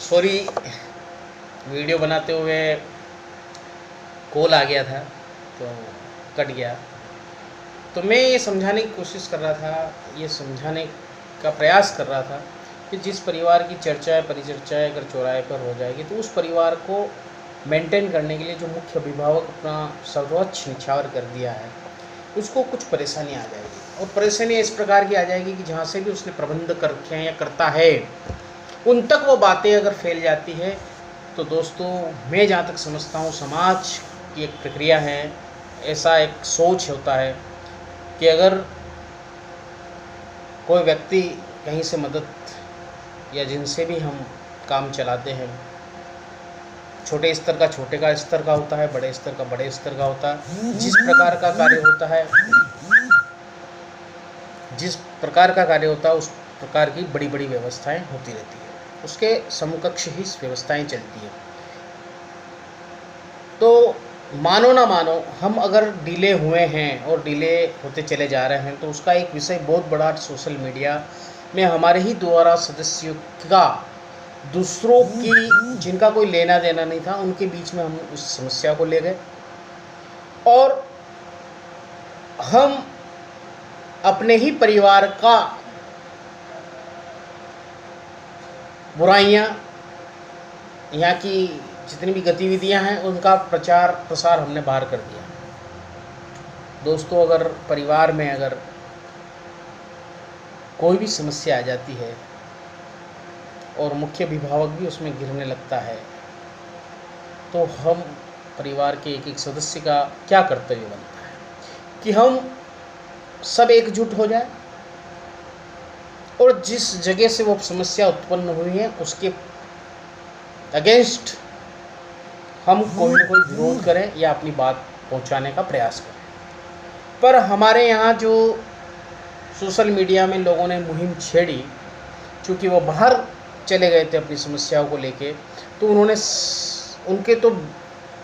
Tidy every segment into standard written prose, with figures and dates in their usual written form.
Sorry, video बनाते हुए call आ गया था तो कट गया। तो मैं ये समझाने की कोशिश कर रहा था, ये समझाने का प्रयास कर रहा था कि जिस परिवार की चर्चाएं परिचर्चाएं अगर चौराहे पर हो जाएगी तो उस परिवार को मेंटेन करने के लिए जो मुख्य अभिभावक अपना सर्वोच्च निछावर कर दिया है उसको कुछ परेशानी आ जाएगी। और परेशानी इस प्रकार की आ जाएगी कि जहाँ से भी उसने प्रबंध कर रखे हैं या करता है उन तक वो बातें अगर फैल जाती है तो दोस्तों, मैं जहाँ तक समझता हूँ समाज की एक प्रक्रिया है, ऐसा एक सोच होता है कि अगर कोई व्यक्ति कहीं से मदद या जिनसे भी हम काम चलाते हैं, छोटे स्तर का छोटे का स्तर का होता है, बड़े स्तर का बड़े स्तर का होता है, जिस प्रकार का कार्य होता है उस प्रकार की बड़ी बड़ी व्यवस्थाएं होती रहती है, उसके समकक्ष ही व्यवस्थाएं चलती हैं। तो मानो ना मानो, हम अगर डिले हुए हैं और डिले होते चले जा रहे हैं तो उसका एक विषय बहुत बड़ा सोशल मीडिया में हमारे ही द्वारा सदस्यों का दूसरों की जिनका कोई लेना देना नहीं था उनके बीच में हम उस समस्या को ले गए और हम अपने ही परिवार का बुराइयां, यहाँ की जितनी भी गतिविधियां हैं उनका प्रचार प्रसार हमने बाहर कर दिया। दोस्तों, अगर परिवार में अगर कोई भी समस्या आ जाती है और मुख्य अभिभावक भी उसमें गिरने लगता है तो हम परिवार के एक एक सदस्य का क्या कर्तव्य बनता है कि हम सब एकजुट हो जाए और जिस जगह से वो समस्या उत्पन्न हुई है उसके अगेंस्ट हम कोई न कोई विरोध करें या अपनी बात पहुंचाने का प्रयास करें। पर हमारे यहाँ जो सोशल मीडिया में लोगों ने मुहिम छेड़ी, चूँकि वो बाहर चले गए थे अपनी समस्याओं को लेके, तो उनके तो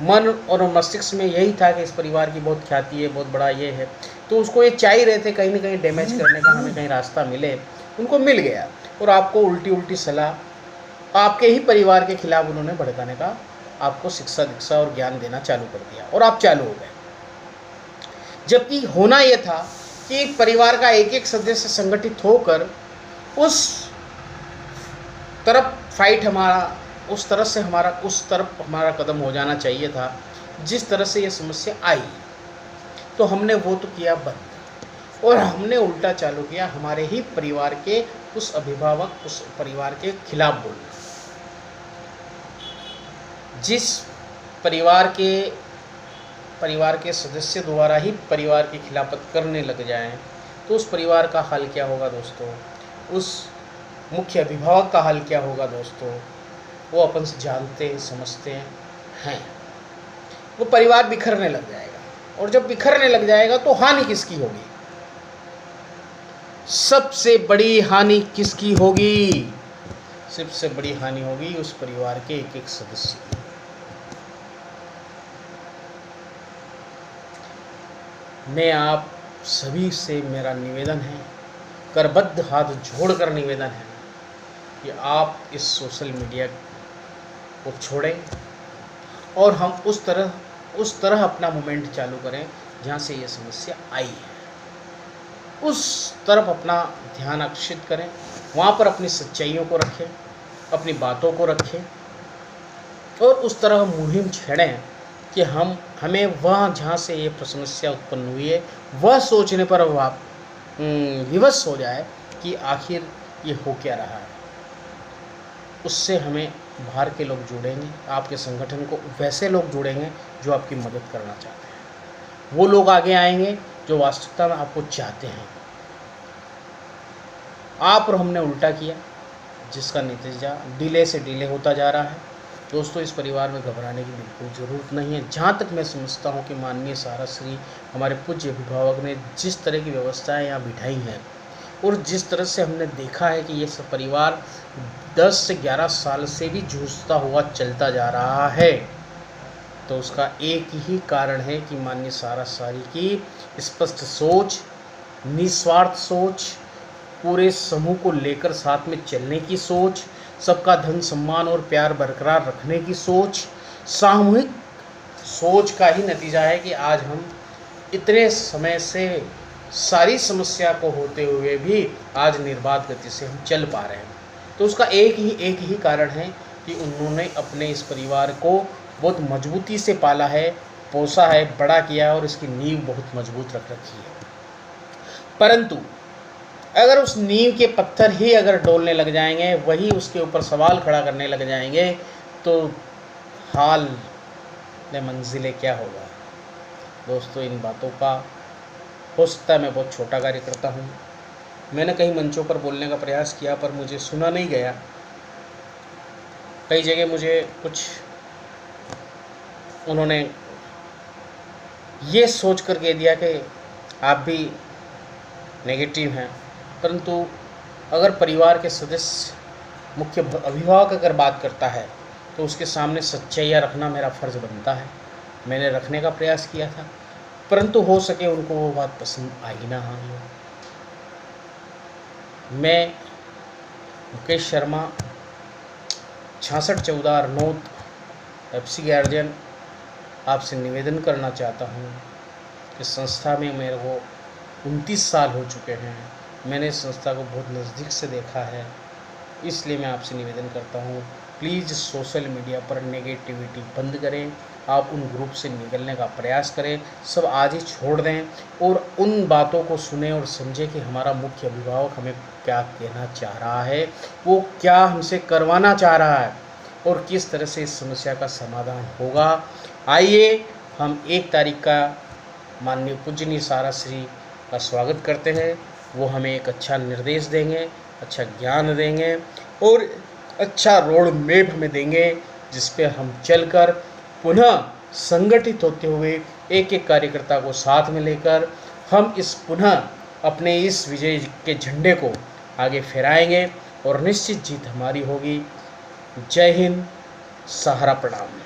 मन और मस्तिष्क में यही था कि इस परिवार की बहुत ख्याति है, बहुत बड़ा ये है, तो उसको ये चाह ही रहे थे कहीं ना कहीं डैमेज करने का, हमें कहीं रास्ता मिले। उनको मिल गया और आपको उल्टी उल्टी सलाह आपके ही परिवार के खिलाफ उन्होंने भड़काने का आपको शिक्षा दीक्षा और ज्ञान देना चालू कर दिया और आप चालू हो गए। जबकि होना यह था कि परिवार का एक एक सदस्य संगठित होकर उस तरफ फाइट उस तरफ हमारा कदम हो जाना चाहिए था जिस तरह से ये समस्या आई। तो हमने वो तो किया बंद और हमने उल्टा चालू किया हमारे ही परिवार के उस अभिभावक, उस परिवार के खिलाफ बोलना। जिस परिवार के सदस्य द्वारा ही परिवार की खिलाफत करने लग जाएं तो उस परिवार का हाल क्या होगा दोस्तों, उस मुख्य अभिभावक का हाल क्या होगा दोस्तों, वो अपन से जानते समझते हैं। वो परिवार बिखरने लग जाएगा और जब बिखरने लग जाएगा तो हानि किसकी होगी? सबसे बड़ी हानि किसकी होगी? सबसे बड़ी हानि होगी उस परिवार के एक एक सदस्य की। मैं आप सभी से मेरा निवेदन है, करबद्ध हाथ जोड़कर निवेदन है कि आप इस सोशल मीडिया को छोड़ें और हम उस तरह अपना मूवमेंट चालू करें जहाँ से ये समस्या आई है, उस तरफ अपना ध्यान आकर्षित करें, वहाँ पर अपनी सच्चाइयों को रखें, अपनी बातों को रखें और उस तरह मुहिम छेड़ें कि हमें वह जहाँ से ये समस्या उत्पन्न हुई है वह सोचने पर विवश हो जाए कि आखिर ये हो क्या रहा है। उससे हमें बाहर के लोग जुड़ेंगे, आपके संगठन को वैसे लोग जुड़ेंगे जो आपकी मदद करना चाहते हैं, वो लोग आगे आएंगे जो वास्तविकता में आपको चाहते हैं। आप और हमने उल्टा किया जिसका नतीजा डिले से डिले होता जा रहा है। दोस्तों, इस परिवार में घबराने की बिल्कुल ज़रूरत नहीं है। जहाँ तक मैं समझता हूँ कि माननीय सारा श्री हमारे पूज्य अभिभावक ने जिस तरह की व्यवस्थाएं यहाँ बिठाई हैं और जिस तरह से हमने देखा है कि ये सब परिवार 10 से 11 साल से भी जूझता हुआ चलता जा रहा है, तो उसका एक ही कारण है कि माननीय सारा सारी की स्पष्ट सोच, निस्वार्थ सोच पूरे समूह को लेकर साथ में चलने की सोच, सबका धन सम्मान और प्यार बरकरार रखने की सोच, सामूहिक सोच का ही नतीजा है कि आज हम इतने समय से सारी समस्या को होते हुए भी आज निर्बाध गति से हम चल पा रहे हैं। तो उसका एक ही कारण है कि उन्होंने अपने इस परिवार को बहुत मजबूती से पाला है, पोसा है, बड़ा किया है और इसकी नींव बहुत मजबूत रख रखी है। परंतु अगर उस नींव के पत्थर ही अगर डोलने लग जाएंगे, वही उसके ऊपर सवाल खड़ा करने लग जाएंगे, तो हाल में मंजिलें क्या होगा। दोस्तों, इन बातों का हो सकता है मैं बहुत छोटा कार्य करता हूँ, मैंने कई मंचों पर बोलने का प्रयास किया पर मुझे सुना नहीं गया। कई जगह मुझे कुछ उन्होंने ये सोच कर कह दिया कि आप भी नेगेटिव हैं, परंतु अगर परिवार के सदस्य, मुख्य अभिभावक अगर बात करता है तो उसके सामने सच्चाइयाँ रखना मेरा फ़र्ज़ बनता है। मैंने रखने का प्रयास किया था, परंतु हो सके उनको वो बात पसंद आई ना आई। मैं मुकेश शर्मा 6614 अरनोद FC गार्जियन आपसे निवेदन करना चाहता हूँ कि संस्था में मेरे को 29 साल हो चुके हैं, मैंने इस संस्था को बहुत नज़दीक से देखा है, इसलिए मैं आपसे निवेदन करता हूँ प्लीज़ सोशल मीडिया पर नेगेटिविटी बंद करें, आप उन ग्रुप से निकलने का प्रयास करें, सब आज ही छोड़ दें और उन बातों को सुने और समझें कि हमारा मुख्य अभिभावक हमें क्या कहना चाह रहा है, वो क्या हमसे करवाना चाह रहा है और किस तरह से इस समस्या का समाधान होगा। आइए हम 1 तारीख का माननीय पूजनीय सारा श्री का स्वागत करते हैं, वो हमें एक अच्छा निर्देश देंगे, अच्छा ज्ञान देंगे और अच्छा रोड मैप हमें देंगे, जिस पे हम चलकर पुनः संगठित होते हुए एक एक कार्यकर्ता को साथ में लेकर हम इस पुनः अपने इस विजय के झंडे को आगे फहराएंगे और निश्चित जीत हमारी होगी। जय हिंद, सहारा प्रणाम।